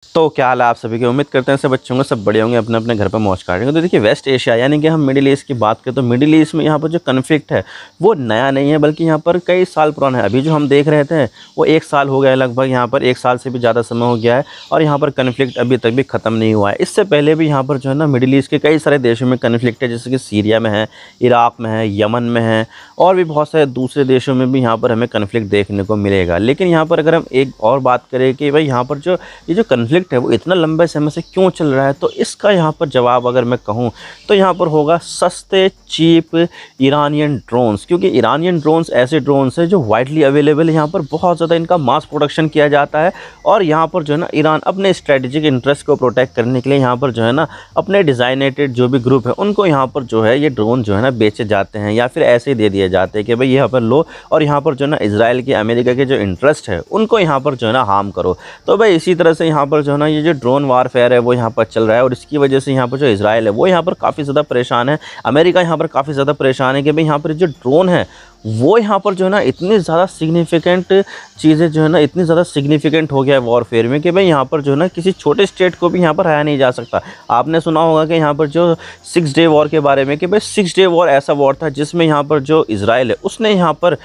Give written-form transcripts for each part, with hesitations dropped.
तो क्या हाल है आप सभी की। उम्मीद करते हैं सब अच्छे होंगे, सब बड़े होंगे, अपने अपने घर पर मौज काटेंगे। तो देखिए, वेस्ट एशिया यानी कि हम मिडिल ईस्ट की बात करें तो मिडिल ईस्ट में यहाँ पर जो कन्फ्लिक्ट है वो नया नहीं है, बल्कि यहाँ पर कई साल पुराना है। अभी जो हम देख रहे थे वो 1 साल हो गया है, लगभग यहाँ पर 1 साल से भी ज़्यादा समय हो गया है और यहाँ पर कन्फ्लिक्ट अभी तक भी ख़त्म नहीं हुआ है। इससे पहले भी यहाँ पर जो है ना मिडिल ईस्ट के कई सारे देशों में कन्फ्लिक्ट है, जैसे कि सीरिया में है, इराक में है, यमन में है और भी बहुत सारे दूसरे देशों में भी यहाँ पर हमें कन्फ्लिक्ट देखने को मिलेगा। लेकिन यहाँ पर अगर हम एक और बात करें कि भाई यहाँ पर जो ये जो कन्फ्लिक्ट है वो इतना लंबे समय से क्यों चल रहा है, तो इसका यहाँ पर जवाब अगर मैं कहूँ तो यहाँ पर होगा सस्ते चीप ईरानियन ड्रोन्स। क्योंकि ईरानियन ड्रोन्स ऐसे ड्रोन्स हैं जो वाइडली अवेलेबल है, यहाँ पर बहुत ज़्यादा इनका मास प्रोडक्शन किया जाता है और यहाँ पर जो है ना ईरान अपने स्ट्रेटेजिक इंटरेस्ट को प्रोटेक्ट करने के लिए यहाँ पर जो है ना अपने डिज़ाइनेटेड जो भी ग्रुप है उनको यहाँ पर जो है ये ड्रोन जो है ना बेचे जाते हैं या फिर ऐसे ही दे दिए जाते हैं कि भाई यहाँ पर लो और यहाँ पर जो है ना इजराइल के अमेरिका के जो इंटरेस्ट है उनको यहाँ पर जो है ना हार्म करो। तो भाई इसी तरह से यहाँ पर जो है ना ये जो ड्रोन वारफेयर है वो यहाँ पर चल रहा है और इसकी वजह से यहाँ पर जो इजराइल है वो यहाँ पर काफ़ी ज़्यादा परेशान है, अमेरिका यहाँ पर काफ़ी ज़्यादा परेशान है कि भाई यहाँ पर जो ड्रोन है वो यहाँ पर जो है ना इतनी ज़्यादा सिग्निफिकेंट चीज़ें जो है ना इतनी ज़्यादा सिग्निफिकेंट हो गया है वॉरफेयर में कि भाई यहाँ पर जो है ना किसी छोटे स्टेट को भी यहाँ पर हराया नहीं जा सकता। आपने सुना होगा कि यहाँ पर जो 6 डे वॉर के बारे में कि भाई 6 डे वॉर ऐसा वॉर था जिसमें यहाँ पर जो इजराइल है उसने यहाँ पर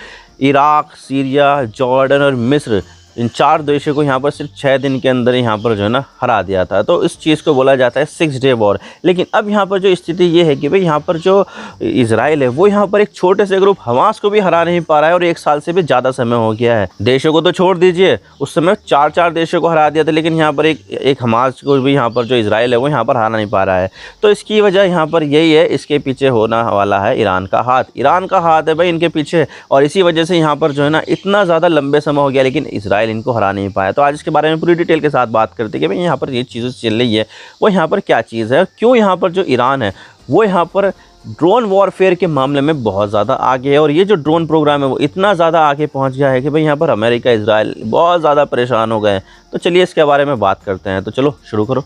इराक, सीरिया, जॉर्डन और मिस्र इन 4 देशों को यहाँ पर सिर्फ 6 दिन के अंदर यहाँ पर जो है ना हरा दिया था। तो इस चीज़ को बोला जाता है 6 डे वॉर। लेकिन अब यहाँ पर जो स्थिति ये है कि भाई यहाँ पर जो इजराइल है वो यहाँ पर एक छोटे से ग्रुप हमास को भी हरा नहीं पा रहा है और 1 साल से भी ज़्यादा समय हो गया है। देशों को तो छोड़ दीजिए, उस समय 4 देशों को हरा दिया था, लेकिन यहाँ पर एक हमास को भी यहाँ पर जो इजराइल है वो यहाँ पर हरा नहीं पा रहा है। तो इसकी वजह यहाँ पर यही है, इसके पीछे होना वाला है ईरान का हाथ। ईरान का हाथ है भाई इनके पीछे और इसी वजह से यहाँ पर जो है ना इतना ज़्यादा लंबे समय हो गया लेकिन इजराइल इनको हरा नहीं पाया। तो आज इसके बारे में पूरी डिटेल के साथ बात करते हैं कि भाई यहाँ पर ये चीज़ें चल रही है वो यहाँ पर क्या चीज़ है, क्यों यहाँ पर जो ईरान है वो यहाँ पर ड्रोन वॉरफेयर के मामले में बहुत ज़्यादा आगे है और ये जो ड्रोन प्रोग्राम है वो इतना ज़्यादा आगे पहुँच गया है कि भाई यहाँ पर अमेरिका, इजराइल बहुत ज़्यादा परेशान हो गए। तो चलिए इसके बारे में बात करते हैं। तो चलो शुरू करो।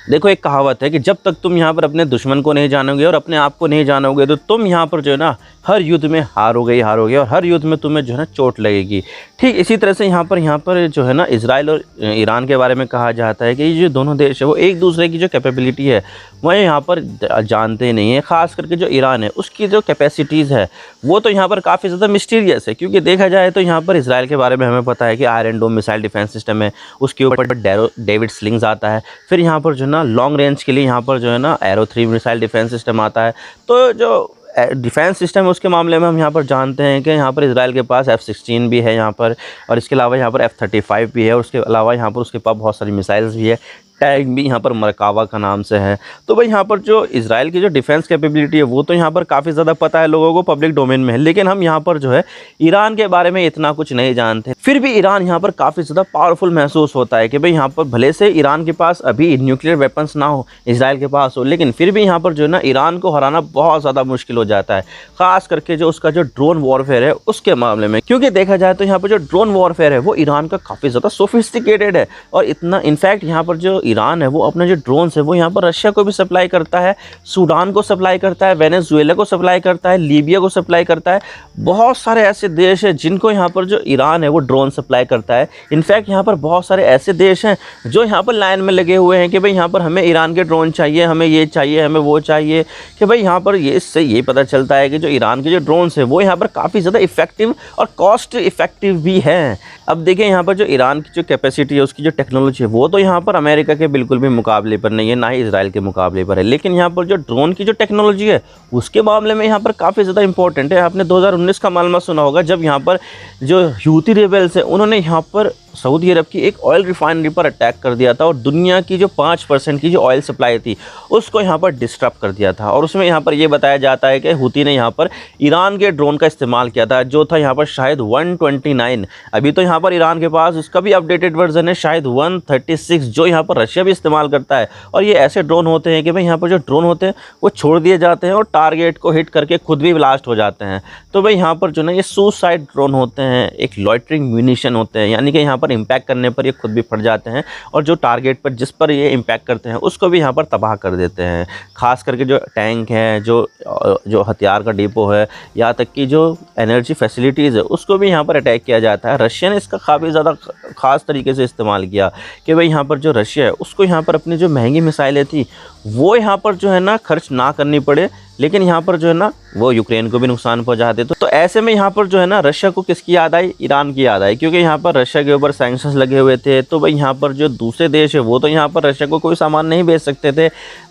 देखो, एक कहावत है कि जब तक तुम यहाँ पर अपने दुश्मन को नहीं जानोगे और अपने आप को नहीं जानोगे तो तुम यहाँ पर जो है ना हर युद्ध में हारोगे और हर युद्ध में तुम्हें जो है ना चोट लगेगी। ठीक इसी तरह से यहाँ पर जो है ना इजराइल और ईरान के बारे में कहा जाता है कि ये जो दोनों देश है वो एक दूसरे की जो कैपेबिलिटी है वह यहाँ पर जानते नहीं है। ख़ास करके जो ईरान है उसकी जो कैपेसिटीज़ है वो तो यहाँ पर काफ़ी ज़्यादा मिस्टीरियस है। क्योंकि देखा जाए तो यहाँ पर इजराइल के बारे में हमें पता है कि iron dome missile defence system है, उसके ऊपर डेविड स्लिंग्स आता है। फिर यहाँ पर जो है ना लॉन्ग रेंज के लिए यहाँ पर जो है ना एरो 3 मिसाइल डिफेंस सिस्टम आता है। तो जो डिफेंस सिस्टम है उसके मामले में हम यहाँ पर जानते हैं कि यहाँ पर इजराइल के पास F-16 भी है यहाँ पर और इसके अलावा यहाँ पर F-35 भी है और उसके अलावा यहाँ पर उसके पास बहुत सारी मिसाइल्स भी है। टैग भी यहाँ पर मरकावा का नाम से है। तो भाई यहाँ पर जो इजराइल की जो डिफेंस कैपेबिलिटी है वो तो यहाँ पर काफ़ी ज़्यादा पता है लोगों को, पब्लिक डोमेन में है। लेकिन हम यहाँ पर जो है ईरान के बारे में इतना कुछ नहीं जानते। फिर भी ईरान यहाँ पर काफ़ी ज़्यादा पावरफुल महसूस होता है कि भाई यहाँ पर भले से ईरान के पास अभी न्यूक्लियर वेपन्स ना हो, इजराइल के पास हो, लेकिन फिर भी यहाँ पर जो है ना ईरान को हराना बहुत ज़्यादा मुश्किल हो जाता है। ख़ास करके जो उसका जो ड्रोन वॉरफेयर है उसके मामले में, क्योंकि देखा जाए तो यहाँ पर जो ड्रोन वॉरफेयर है वो ईरान का काफ़ी ज़्यादा सोफिस्टिकेटेड है। और इतना इनफैक्ट यहाँ पर जो ईरान है वो अपने जो ड्रोन्स है वो यहाँ पर रशिया को भी सप्लाई करता है, सूडान को सप्लाई करता है, वेनेजुएला को सप्लाई करता है, लीबिया को सप्लाई करता है। बहुत सारे ऐसे देश हैं जिनको यहाँ पर जो ईरान है वो ड्रोन सप्लाई करता है। इनफैक्ट यहाँ पर बहुत सारे ऐसे देश हैं जो यहाँ पर लाइन में लगे हुए हैं कि भाई यहाँ पर हमें ईरान के ड्रोन चाहिए, हमें ये चाहिए, हमें वो चाहिए। कि भाई यहाँ पर ये इससे ये पता चलता है कि जो ईरान के जो ड्रोन्स है वो यहाँ पर काफ़ी ज़्यादा इफेक्टिव और कॉस्ट इफेक्टिव भी हैं। अब देखिए यहाँ पर जो ईरान की जो कैपेसिटी है, उसकी जो टेक्नोलॉजी है वो तो यहाँ पर अमेरिका के बिल्कुल भी मुकाबले पर नहीं है, ना ही इजराइल के मुकाबले पर है। लेकिन यहाँ पर जो ड्रोन की जो टेक्नोलॉजी है उसके मामले में यहाँ पर काफ़ी ज़्यादा इंपॉर्टेंट है। आपने 2019 का मामला सुना होगा जब यहाँ पर जो ह्यूती रेबेल्स है उन्होंने यहाँ पर सऊदी अरब की एक ऑयल रिफाइनरी पर अटैक कर दिया था और दुनिया की जो 5% की जो ऑयल सप्लाई थी उसको यहाँ पर डिस्टर्ब कर दिया था। और उसमें यहाँ पर ये बताया जाता है कि हूती ने यहाँ पर ईरान के ड्रोन का इस्तेमाल किया था जो था यहाँ पर शायद 129। अभी तो यहाँ पर ईरान के पास उसका भी अपडेटेड वर्जन है शायद 136 जो यहाँ पर रशिया भी इस्तेमाल करता है। और ये ऐसे ड्रोन होते हैं कि भाई यहाँ पर जो ड्रोन होते हैं वो छोड़ दिए जाते हैं और टारगेट को हिट करके खुद भी ब्लास्ट हो जाते हैं। तो भाई यहाँ पर जो ना ये सुसाइड ड्रोन होते हैं, एक लॉइटरिंग म्यूनिशन होते हैं, यानी कि यहाँ पर इम्पैक्ट करने पर ये खुद भी फट जाते हैं और जो टारगेट पर जिस पर ये इम्पैक्ट करते हैं उसको भी यहाँ पर तबाह कर देते हैं। ख़ास करके जो टैंक हैं, जो हथियार का डिपो है, यहाँ तक कि जो एनर्जी फैसिलिटीज़ है उसको भी यहाँ पर अटैक किया जाता है। रशिया ने इसका काफ़ी ज़्यादा ख़ास तरीके से इस्तेमाल किया कि भाई यहाँ पर जो रशिया है उसको यहाँ पर अपनी जो महंगी मिसाइलें थी वो यहाँ पर जो है ना खर्च ना करनी पड़े, लेकिन यहाँ पर जो है ना वो यूक्रेन को भी नुकसान पहुँचाते। तो ऐसे में यहाँ पर जो है ना रशिया को किसकी याद आई? ईरान की याद आई, क्योंकि यहाँ पर रशिया के ऊपर सैंक्शंस लगे हुए थे। तो भाई यहाँ पर जो दूसरे देश है वो तो यहाँ पर रशिया को कोई सामान नहीं बेच सकते थे।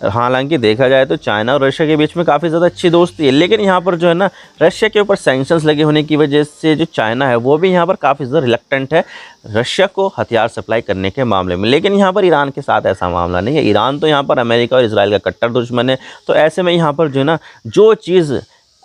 हालांकि देखा जाए तो चाइना और रशिया के बीच में काफ़ी ज़्यादा अच्छी दोस्ती है, लेकिन यहाँ पर जो है ना रशिया के ऊपर सैंक्शंस लगे होने की वजह से जो चाइना है वो भी यहाँ पर काफ़ी ज़्यादा रिलक्टेंट है रशिया को हथियार सप्लाई करने के मामले में। लेकिन यहाँ पर ईरान के साथ ऐसा मामला नहीं है। ईरान तो यहाँ पर अमेरिका और इजराइल का कट्टर दुश्मन है। तो ऐसे में यहाँ पर जो है ना जो चीज़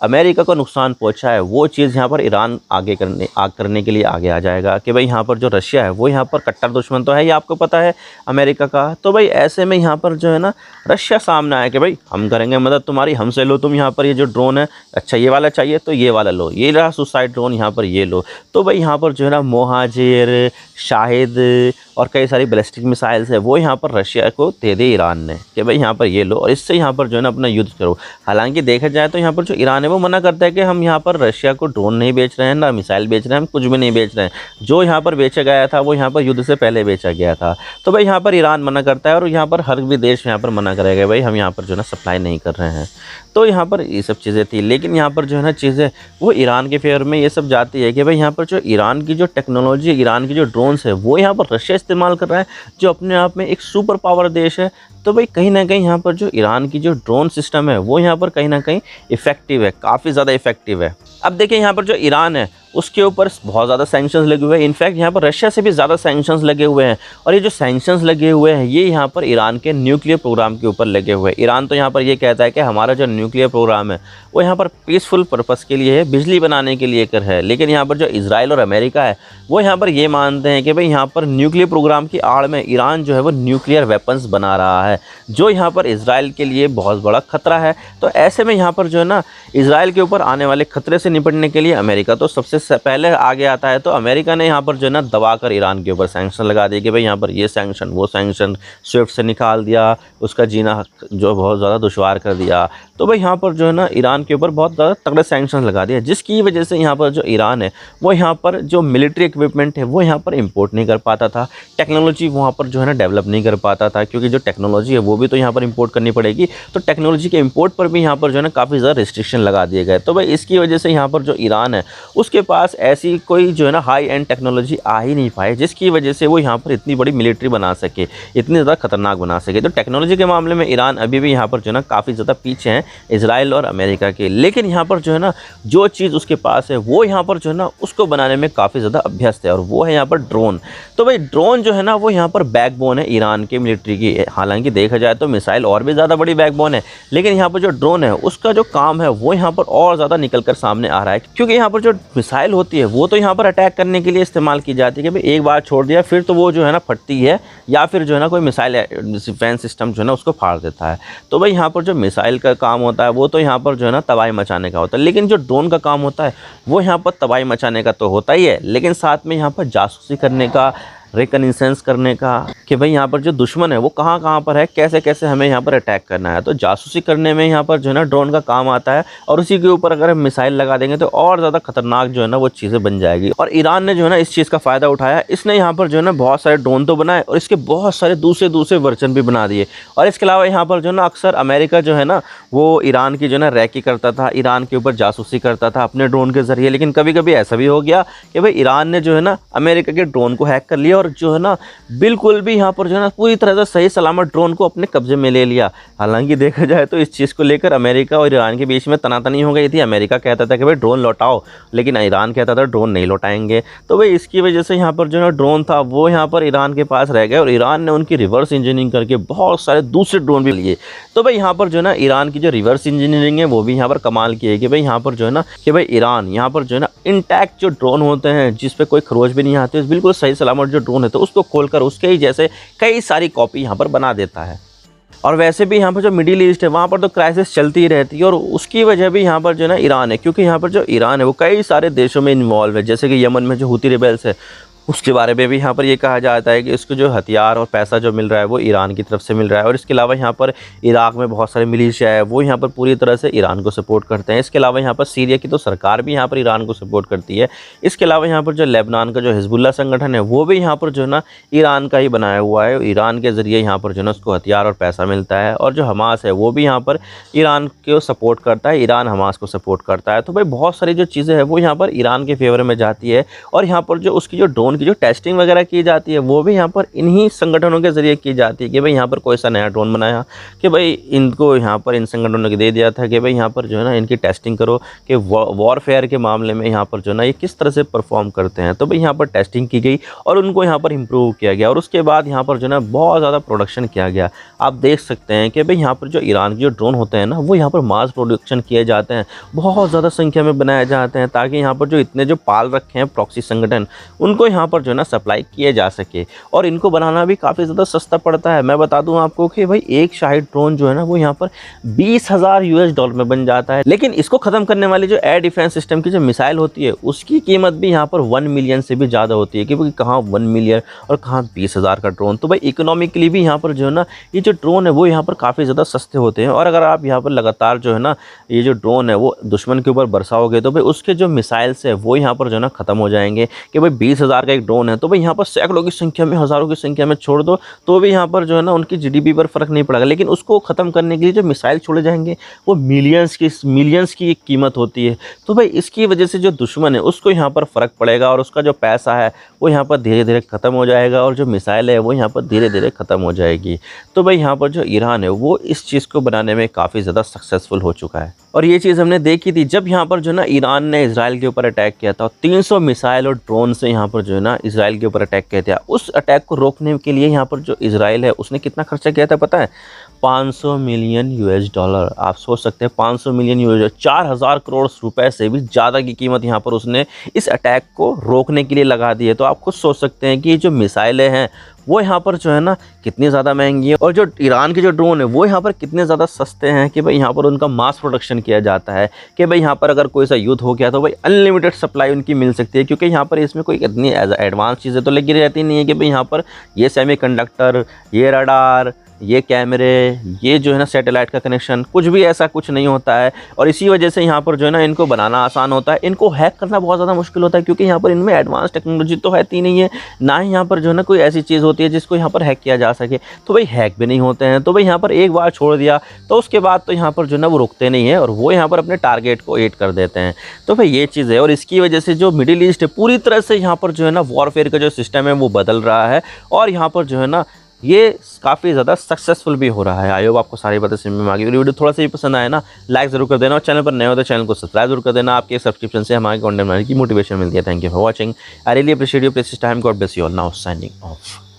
अमेरिका को नुकसान पहुंचा है वो चीज़ यहाँ पर ईरान आगे करने के लिए आगे आ जाएगा कि भाई यहाँ पर जो रशिया है वो यहाँ पर कट्टर दुश्मन तो है, ये आपको पता है अमेरिका का। तो भाई ऐसे में यहाँ पर जो है ना रशिया सामने आया कि भाई हम करेंगे मदद तुम्हारी, हमसे लो तुम यहाँ पर ये जो ड्रोन है, अच्छा ये वाला चाहिए तो ये वाला लो, ये रहा सुसाइड ड्रोन यहाँ पर ये लो। तो भाई यहाँ पर जो है ना मोहाजिर, शाहिद और कई सारी बैलिस्टिक मिसाइल्स है वो यहाँ पर रशिया को दे दे ईरान ने कि भाई यहाँ पर ये लो और इससे यहाँ पर जो है ना अपना युद्ध करो। हालांकि देखा जाए तो यहाँ पर जो ईरान है वो मना करता है कि हम यहाँ पर रशिया को ड्रोन नहीं बेच रहे हैं, ना मिसाइल बेच रहे हैं, हम कुछ भी नहीं बेच रहे हैं। जो यहाँ पर बेचा गया था वो यहाँ पर युद्ध से पहले बेचा गया था। तो भाई यहाँ पर ईरान मना करता है और यहाँ पर हर भी देश यहाँ पर मना करेगा भाई हम यहाँ पर जो है ना सप्लाई नहीं कर रहे हैं। तो यहाँ पर ये सब चीज़ें थी, लेकिन यहाँ पर जो है ना चीज़ें वो ईरान के फेवर में ये सब जाती है कि भाई यहाँ पर जो ईरान की जो टेक्नोलॉजी, ईरान की जो ड्रोन्स है वो यहाँ पर रशिया इस्तेमाल कर रहा है जो अपने आप में एक सुपर पावर देश है। तो भाई कहीं ना कहीं यहाँ पर जो ईरान की जो ड्रोन सिस्टम है वो यहाँ पर कहीं ना कहीं इफ़ेक्टिव है, काफ़ी ज़्यादा इफ़ेक्टिव है। अब देखिए यहाँ पर जो ईरान है उसके ऊपर बहुत ज़्यादा सैंक्शंस लगे हुए हैं। इनफैक्ट यहाँ पर रशिया से भी ज़्यादा सैंक्शंस लगे हुए हैं और ये जो सैंक्शंस लगे हुए हैं ये यहाँ पर ईरान के न्यूक्लियर प्रोग्राम के ऊपर लगे हुए हैं। ईरान तो यहाँ पर ये कहता है कि हमारा जो न्यूक्लियर प्रोग्राम है वो यहाँ पर पीसफुल पर्पस के लिए है, बिजली बनाने के लिए कर है। लेकिन यहाँ पर जो इजराइल और अमेरिका है वो यहाँ पर ये मानते हैं कि भाई यहाँ पर न्यूक्लियर प्रोग्राम की आड़ में ईरान जो है वो न्यूक्लियर वेपन्स बना रहा है जो यहाँ पर इजराइल के लिए बहुत बड़ा खतरा है। तो ऐसे में यहाँ पर जो है ना इजराइल के ऊपर आने वाले खतरे से निपटने के लिए अमेरिका तो सबसे पहले आगे आता है। तो अमेरिका ने यहाँ पर जो है ना दबाकर ईरान के ऊपर सैंक्शन लगा दिए कि भाई यहाँ पर ये सैंक्शन वो सैंक्शन, स्विफ्ट से निकाल दिया, उसका जीना जो बहुत ज़्यादा दुश्वार कर दिया। तो भाई यहाँ पर जो है ना ईरान के ऊपर बहुत ज़्यादा तगड़े सैंक्शन लगा दिया, जिसकी वजह से यहाँ पर जो ईरान है वो यहाँ पर जो मिलिट्री इक्विपमेंट है वो यहाँ पर इंपोर्ट नहीं कर पाता था, टेक्नोलॉजी वहाँ पर जो है ना डेवलप नहीं कर पाता था, क्योंकि जो टेक्नोलॉजी है वो भी तो यहाँ पर इंपोर्ट करनी पड़ेगी। तो टेक्नोलॉजी के इंपोर्ट पर भी यहाँ पर जो है ना काफ़ी ज़्यादा रिस्ट्रिक्शन लगा दिए गए। तो भाई इसकी वजह से यहाँ पर जो ईरान है उसके पास ऐसी कोई जो है ना हाई एंड टेक्नोलॉजी आ ही नहीं पाए, जिसकी वजह से वो यहाँ पर इतनी बड़ी मिलिट्री बना सके, इतनी ज़्यादा खतरनाक बना सके। तो टेक्नोलॉजी के मामले में ईरान अभी भी यहाँ पर जो है ना काफ़ी ज़्यादा पीछे हैं इजराइल और अमेरिका के। लेकिन यहाँ पर जो है ना जो चीज़ उसके पास है वो यहाँ पर जो है ना उसको बनाने में काफ़ी ज़्यादा अभ्यस्त है और वो है यहाँ पर ड्रोन। तो भाई ड्रोन जो है ना वो यहाँ पर बैकबोन है ईरान के मिलिट्री की। हालांकि देखा जाए तो मिसाइल और भी ज़्यादा बड़ी बैकबोन है, लेकिन यहाँ पर जो ड्रोन है उसका जो काम है वो यहाँ पर और ज़्यादा निकल कर सामने आ रहा है, क्योंकि यहाँ पर जो मिसाइल होती है वो तो यहाँ पर अटैक करने के लिए इस्तेमाल की जाती है कि भाई एक बार छोड़ दिया फिर तो वो जो है ना फटती है, या फिर जो है ना कोई मिसाइल डिफेंस सिस्टम जो है ना उसको फाड़ देता है। तो भाई यहाँ पर जो मिसाइल का काम होता है वो तो यहाँ पर जो है ना तबाही मचाने का होता है, लेकिन जो ड्रोन का काम होता है वो यहाँ पर तबाही मचाने का तो होता ही है, लेकिन साथ में यहाँ पर जासूसी करने का, रिकनेसेंस करने का कि भाई यहाँ पर जो दुश्मन है वो कहाँ कहाँ पर है, कैसे कैसे हमें यहाँ पर अटैक करना है। तो जासूसी करने में यहाँ पर जो है ना ड्रोन का काम आता है, और उसी के ऊपर अगर हम मिसाइल लगा देंगे तो और ज़्यादा खतरनाक जो है ना वो चीज़ें बन जाएगी। और ईरान ने जो है ना इस चीज़ का फ़ायदा उठाया, इसने यहाँ पर जो है ना बहुत सारे ड्रोन तो बनाए और इसके बहुत सारे दूसरे वर्जन भी बना दिए। और इसके अलावा यहाँ पर जो है ना अक्सर अमेरिका जो है ना वो ईरान की जो है ना रैकी करता था, ईरान के ऊपर जासूसी करता था अपने ड्रोन के ज़रिए। लेकिन कभी कभी ऐसा भी हो गया कि भाई ईरान ने जो है ना अमेरिका के ड्रोन को हैक कर लिया और जो है ना बिल्कुल भी यहाँ पर जो है ना पूरी तरह से सही सलामत ड्रोन को अपने कब्जे में ले लिया। हालांकि देखा जाए तो इस चीज़ को लेकर अमेरिका और ईरान के बीच में तनातनी हो गई थी। अमेरिका कहता था कि भाई ड्रोन लौटाओ, लेकिन ईरान कहता था ड्रोन नहीं लौटाएंगे। तो भाई इसकी वजह से यहाँ पर जो है ड्रोन था वो यहाँ पर ईरान के पास रह गए और ईरान ने उनकी रिवर्स इंजीनियरिंग करके बहुत सारे दूसरे ड्रोन भी लिए। तो भाई यहाँ पर जो है ना ईरान की जो रिवर्स इंजीनियरिंग है वो भी यहाँ पर कमाल की है कि भाई यहाँ पर जो है ना कि भाई ईरान यहाँ पर जो है ना इंटैक्ट जो ड्रोन होते हैं जिस पे कोई खरोच भी नहीं आती, बिल्कुल सही सलामत जो ड्रोन है तो उसको खोलकर उसके ही जैसे कई सारी कॉपी यहाँ पर बना देता है। और वैसे भी यहाँ पर जो मिडिल ईस्ट है वहाँ पर तो क्राइसिस चलती ही रहती है, और उसकी वजह भी यहाँ पर जो है ना ईरान है, क्योंकि यहाँ पर जो ईरान है वो कई सारे देशों में इन्वॉल्व है। जैसे कि यमन में जो हुती रिबेल्स है, उसके बारे में भी यहाँ पर ये कहा जाता है कि इसको जो हथियार और पैसा जो मिल रहा है वो ईरान की तरफ से मिल रहा है। और इसके अलावा यहाँ पर इराक में बहुत सारे मिलिशिया है, वो यहाँ पर पूरी तरह से ईरान को सपोर्ट करते हैं। इसके अलावा यहाँ पर सीरिया की तो सरकार भी यहाँ पर ईरान को सपोर्ट करती है। इसके अलावा यहाँ पर जो लेबनान का जो हिजबुल्लाह संगठन है वो भी यहाँ पर जो है ना ईरान का ही बनाया हुआ है। ईरान के ज़रिए यहाँ पर जो है ना उसको हथियार और पैसा मिलता है। और जो हमास है वो भी यहाँ पर ईरान को सपोर्ट करता है, ईरान हमास को सपोर्ट करता है। तो भाई बहुत सारी जो चीज़ें हैं वो यहाँ पर ईरान के फेवर में जाती है। और यहाँ पर जो उसकी जो ड्रोन की जो टेस्टिंग वगैरह की जाती है वो भी यहाँ पर इन्हीं संगठनों के ज़रिए की जाती है कि भाई यहाँ पर कोई सा नया ड्रोन बनाया कि भाई इनको यहाँ पर इन संगठनों को दे दिया था कि भाई यहाँ पर जो है ना इनकी टेस्टिंग करो कि वॉरफेयर के मामले में यहाँ पर जो है ना ये किस तरह से परफॉर्म करते हैं। तो भाई यहाँ पर टेस्टिंग की गई और उनको यहाँ पर इम्प्रूव किया गया और उसके बाद यहाँ पर जो है ना बहुत ज़्यादा प्रोडक्शन किया गया। आप देख सकते हैं कि भाई यहाँ पर जो ईरान के जो ड्रोन होते हैं ना वो यहाँ पर मास प्रोडक्शन किए जाते हैं, बहुत ज़्यादा संख्या में बनाए जाते हैं ताकि यहाँ पर जो इतने जो पाल रखे हैं प्रॉक्सी संगठन उनको यहाँ पर जो है ना सप्लाई किए जा सके। और इनको बनाना भी काफ़ी ज़्यादा सस्ता पड़ता है। मैं बता दूं आपको कि भाई एक शाही ड्रोन जो है ना वो यहाँ पर $20,000 में बन जाता है। लेकिन इसको ख़त्म करने वाली जो एयर डिफेंस सिस्टम की जो मिसाइल होती है उसकी कीमत भी यहाँ पर 1 मिलियन से भी ज़्यादा होती है कि भाई कहाँ 1 मिलियन और कहाँ 20,000 का ड्रोन। तो भाई इकोनॉमिकली भी यहाँ पर जो है ना ये जो ड्रोन है वो यहाँ पर काफ़ी ज़्यादा सस्ते होते हैं। और अगर आप यहाँ पर लगातार जो है ना ये जो ड्रोन है वो दुश्मन के ऊपर बरसाओगे तो भाई उसके जो मिसाइल्स है वो यहाँ पर जो है ना ख़त्म हो जाएंगे कि भाई 20,000 का एक ड्रोन है तो भाई यहाँ पर सैकड़ों की संख्या में, हज़ारों की संख्या में छोड़ दो तो भी यहाँ पर जो है ना उनकी जीडीपी पर फ़र्क नहीं पड़ेगा। लेकिन उसको ख़त्म करने के लिए जो मिसाइल छोड़े जाएंगे वो मिलियंस की एक कीमत होती है। तो भाई इसकी वजह से जो दुश्मन है उसको यहाँ पर फ़र्क पड़ेगा और उसका जो पैसा है वो यहाँ पर धीरे धीरे ख़त्म हो जाएगा और जो मिसाइल है वो यहाँ पर धीरे धीरे ख़त्म हो जाएगी। तो भाई यहाँ पर जो ईरान है वो इस चीज़ को बनाने में काफ़ी ज़्यादा सक्सेसफुल हो चुका है। और ये चीज़ हमने देखी थी जब यहाँ पर जो है ना ईरान ने इजराइल के ऊपर अटैक किया था, 300 मिसाइल और ड्रोन से यहाँ पर जो है ना इजराइल के ऊपर अटैक किया था। उस अटैक को रोकने के लिए यहाँ पर जो इजराइल है उसने कितना खर्चा किया था पता है? $500 मिलियन। आप सोच सकते हैं 500 मिलियन यूएस, 4,000 करोड़ रुपए से भी ज़्यादा की कीमत यहाँ पर उसने इस अटैक को रोकने के लिए लगा दी है। तो आप खुद सोच सकते हैं कि ये जो मिसाइलें हैं वो यहाँ पर जो है ना कितनी ज़्यादा महंगी है और जो ईरान के जो ड्रोन है वो यहाँ पर कितने ज़्यादा सस्ते हैं कि भाई यहाँ पर उनका मास प्रोडक्शन किया जाता है कि भाई यहाँ पर अगर कोई सा युद्ध हो गया तो भाई अनलिमिटेड सप्लाई उनकी मिल सकती है। क्योंकि यहाँ पर इसमें कोई इतनी एडवांस चीज़ें तो लगी रहती नहीं है कि भाई यहाँ पर ये सेमीकंडक्टर, ये रडार, ये कैमरे, ये जो है ना सैटेलाइट का कनेक्शन, कुछ भी ऐसा कुछ नहीं होता है। और इसी वजह से यहाँ पर जो है ना इनको बनाना आसान होता है, इनको हैक करना बहुत ज़्यादा मुश्किल होता है क्योंकि यहाँ पर इनमें एडवांस टेक्नोलॉजी तो है नहीं है, ना ही यहाँ पर जो है ना कोई ऐसी चीज़ होती है जिसको यहाँ पर हैक किया जा सके। तो भाई हैक भी नहीं होते हैं। तो भाई यहाँ पर एक बार छोड़ दिया तो उसके बाद तो यहाँ पर जो है ना वो रुकते नहीं है और वो यहाँ पर अपने टारगेट को हिट कर देते हैं। तो भाई ये चीज़ है और इसकी वजह से जो मिडिल ईस्ट है पूरी तरह से यहाँ पर जो है ना वॉरफेयर का जो सिस्टम है वो बदल रहा है और यहाँ पर जो है ना ये काफ़ी ज़्यादा सक्सेसफुल भी हो रहा है। आई होप आपको सारी बातें समझ में आ गई। वीडियो थोड़ा सा भी पसंद आया ना लाइक ज़रूर कर देना और चैनल पर नए हो तो चैनल को सब्सक्राइब जरूर कर देना। आपके सब्सक्रिप्शन से हमारे कंटेंट बनाने की मोटिवेशन मिलती है। Thank you for watching. I really appreciate your precious time. God bless you all. Now signing off.